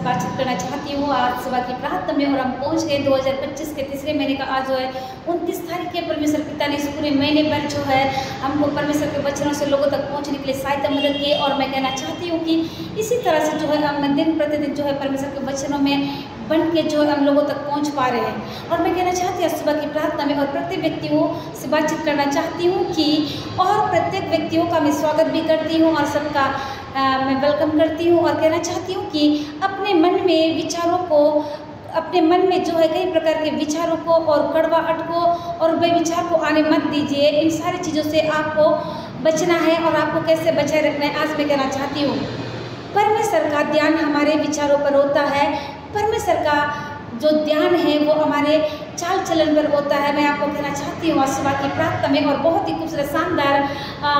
बातचीत करना चाहती हूँ आज सुबह की प्रार्थना में। और हम पहुँच गए 2025 के तीसरे महीने का आज जो है 29 तारीख के। परमेश्वर पिता ने इस पूरे महीने भर जो है हमको परमेश्वर के वचनों से लोगों तक पहुँचने के लिए सहायता मदद की। और मैं कहना चाहती हूँ कि इसी तरह से जो है हम दिन प्रतिदिन जो है परमेश्वर के वचनों में बन के जो हम लोगों तक पहुँच पा रहे हैं। और मैं कहना चाहती हूँ सुबह की प्रार्थना में और प्रत्येक व्यक्तियों से बातचीत करना चाहती हूँ कि और प्रत्येक व्यक्तियों का मैं स्वागत भी करती हूँ और सबका मैं वेलकम करती हूँ। और कहना चाहती हूँ कि अपने मन में विचारों को, अपने मन में जो है कई प्रकार के विचारों को और कड़वाहट को और बेविचार को आने मत दीजिए। इन सारी चीज़ों से आपको बचना है। और आपको कैसे बचाए रखना है आज मैं कहना चाहती हूँ। परमेश्वर का ध्यान हमारे विचारों पर होता है। परमेश्वर का जो ध्यान है वो हमारे चाल चलन पर होता है। मैं आपको कहना चाहती हूँ आज सुबह की प्रार्थना में और बहुत ही खूबसूरत शानदार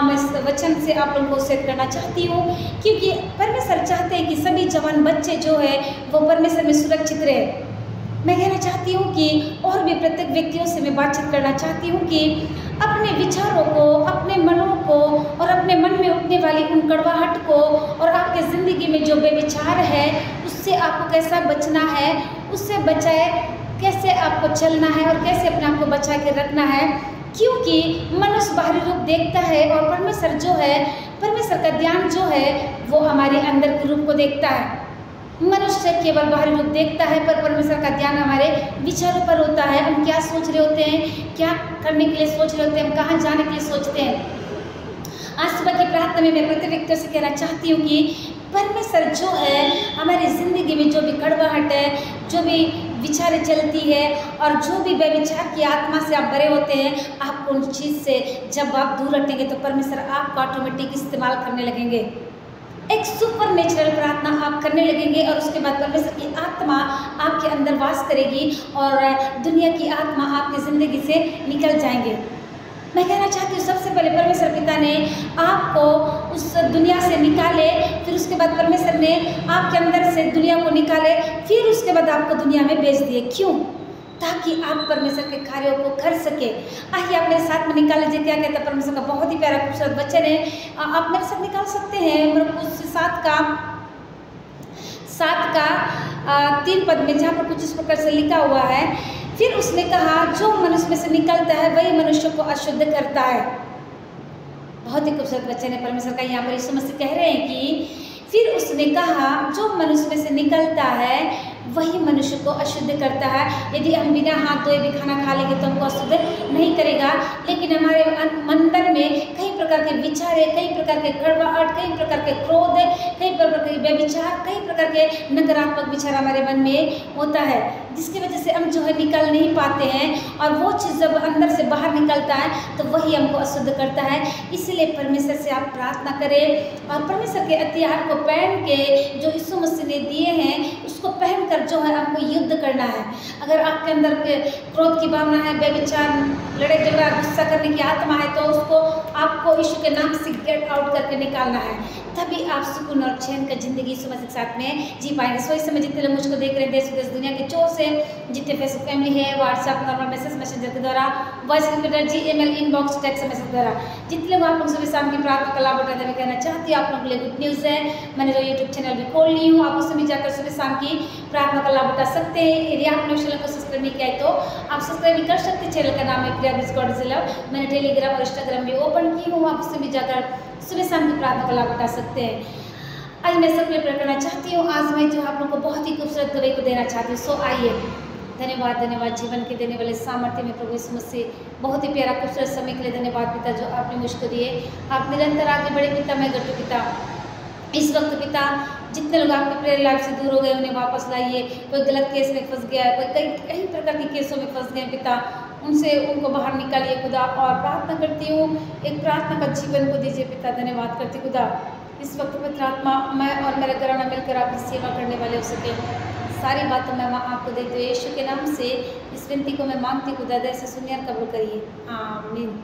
मैं इस वचन से आप लोगों को शेयर करना चाहती हूँ, क्योंकि परमेश्वर चाहते हैं कि सभी जवान बच्चे जो है वो परमेश्वर में सुरक्षित रहे। मैं कहना चाहती हूँ कि और भी प्रत्येक व्यक्तियों से मैं बातचीत करना चाहती हूँ कि अपने विचारों को, अपने मनों को और अपने मन में उठने वाली उन कड़वाहट को और आपके ज़िंदगी में जो बेविचार है उससे आपको कैसा बचना है, उससे बचाए कैसे आपको चलना है और कैसे अपने आप को बचा के रखना है। क्योंकि मनुष्य बाहरी रूप देखता है और परमेश्वर जो है, परमेश्वर का ध्यान जो है वो हमारे अंदर के रूप को देखता है। मनुष्य केवल बाहरी रूप देखता है पर परमेश्वर का ध्यान हमारे विचारों पर होता है। हम क्या सोच रहे होते हैं, क्या करने के लिए सोच रहे होते हैं, हम कहाँ जाने के लिए सोचते हैं। आज सुबह की प्रार्थना में मैं प्रत्येक व्यक्ति से कहना चाहती हूँ कि परमेश्वर जो है हमारी ज़िंदगी में जो भी कड़वाहट है, जो भी विचारें चलती है और जो भी बेविचार की आत्मा से आप भरे होते हैं, आपको उन चीज़ से जब आप दूर हटेंगे तो परमेश्वर आपको ऑटोमेटिक इस्तेमाल करने लगेंगे। एक सुपर नेचुरल प्रार्थना आप करने लगेंगे और उसके बाद परमेश्वर की आत्मा आपके अंदर वास करेगी और दुनिया की आत्मा आपकी ज़िंदगी से निकल जाएंगे। मैं कहना चाहती हूँ सबसे पहले परमेश्वर पिता ने आपको उस दुनिया से निकाले, फिर उसके बाद परमेश्वर ने आपके अंदर से दुनिया को निकाले, फिर उसके बाद आपको दुनिया में भेज दिए। क्यों? ताकि आप परमेश्वर के कार्यों को कर सके। आइए आप मेरे साथ में निकाल लीजिए क्या कहता है परमेश्वर का बहुत ही प्यारा खूबसूरत वचन है। आप मेरे साथ निकाल सकते हैं मरकुस 7 का 3 पद में, जहाँ पर कुछ इस प्रकार से लिखा हुआ है, फिर उसने कहा जो मनुष्य में से निकलता है वही मनुष्य को अशुद्ध करता है। बहुत ही खूबसूरत वचन है परमेश्वर का। यहाँ पर यीशु मसीह कह रहे हैं कि फिर उसने कहा जो मनुष्य में से निकलता है वही मनुष्य को अशुद्ध करता है। यदि हम बिना हाथ धोए भी खाना खा लेंगे तो हमको अशुद्ध नहीं करेगा, लेकिन हमारे अंदर में कई प्रकार के विचार है, कई प्रकार के कड़वाहट, कई प्रकार के क्रोध, कई प्रकार के व्यभिचार, कई प्रकार के नकारात्मक विचार हमारे मन में होता है, जिसकी वजह से हम जो है निकल नहीं पाते हैं। और वो चीज़ जब अंदर से बाहर निकलता है तो वही हमको अशुद्ध करता है। इसलिए परमेश्वर से आप प्रार्थना करें और परमेश्वर के हथियार को पहन के जो यीशु मसीह ने दिए हैं उसको पहनकर जो है आपको युद्ध करना है। अगर आपके अंदर के क्रोध की भावना है, बेविचार, लड़ाई झगड़ा, गुस्सा करने की आत्मा है तो उसको आपको यीशु के नाम से गेट आउट करके निकालना है। तभी आप सुकून और चैन का जिंदगी यीशु मसीह के साथ में जी पाएंगे। सो इस समय जितने लोग मुझको देख रहे हैं देश विदेश दुनिया के चोर से, जितने फेसबुक फैमिली है, व्हाट्सएप नॉर्मल मैसेज मैसेंजर के द्वारा, voice recorder, GML inbox text message द्वारा, जितने लोग आप लोग सुबह शाम की प्रार्थना का लाभ उठाते हुए कहना चाहती हूँ आप लोगों के लिए गुड न्यूज़ है। मैंने जो यूट्यूब चैनल भी खोल ली हूँ, आप उसमें भी जाकर सुबह शाम की प्रार्थना का लाभ उठा सकते हैं। यदि आपने उस चैनल को सब्सक्राइब नहीं किया है तो आप सब्सक्राइब भी कर सकते हैं। चैनल का नाम है प्रिया विज गॉड इज लव। मैंने टेलीग्राम और इंस्टाग्राम भी ओपन की हूँ, आप उसमें भी जाकर सुबह शाम की प्रार्थना का लाभ उठा सकते हैं। आज मैं सबके प्रेयर करना चाहती हूँ। आज मैं जो आप लोगों को बहुत ही खूबसूरत गवाही को देना चाहती हूँ। सो आइए। धन्यवाद, धन्यवाद जीवन के देने वाले सामर्थ्य में प्रभु यीशु मसीह, बहुत ही प्यारा खूबसूरत समय के लिए धन्यवाद पिता जो आपने मुझको दिए। आप निरंतर आगे बढ़े पिता, मैं गट्टू पिता। इस वक्त पिता जितने लोग आपके प्रेयर लाइफ से दूर हो गए उन्हें वापस लाइए। कोई गलत केस में फंस गया है, कोई कई प्रकार के केसों में फंस गए पिता, उनको बाहर निकालिए खुदा। और प्रार्थना करती हूँ एक प्रार्थना का जीवन को दीजिए पिता। धन्यवाद करती खुदा इस वक्त पवित्र आत्मा मैं और मेरा घराना मिलकर आपकी सेवा करने वाले हो सके। सारी बातों में मैं आपको देती हूँ यीशु के नाम से इस विनती को मैं मांगती खुदा, दया से सुनिए और कबूल करिए। आमीन।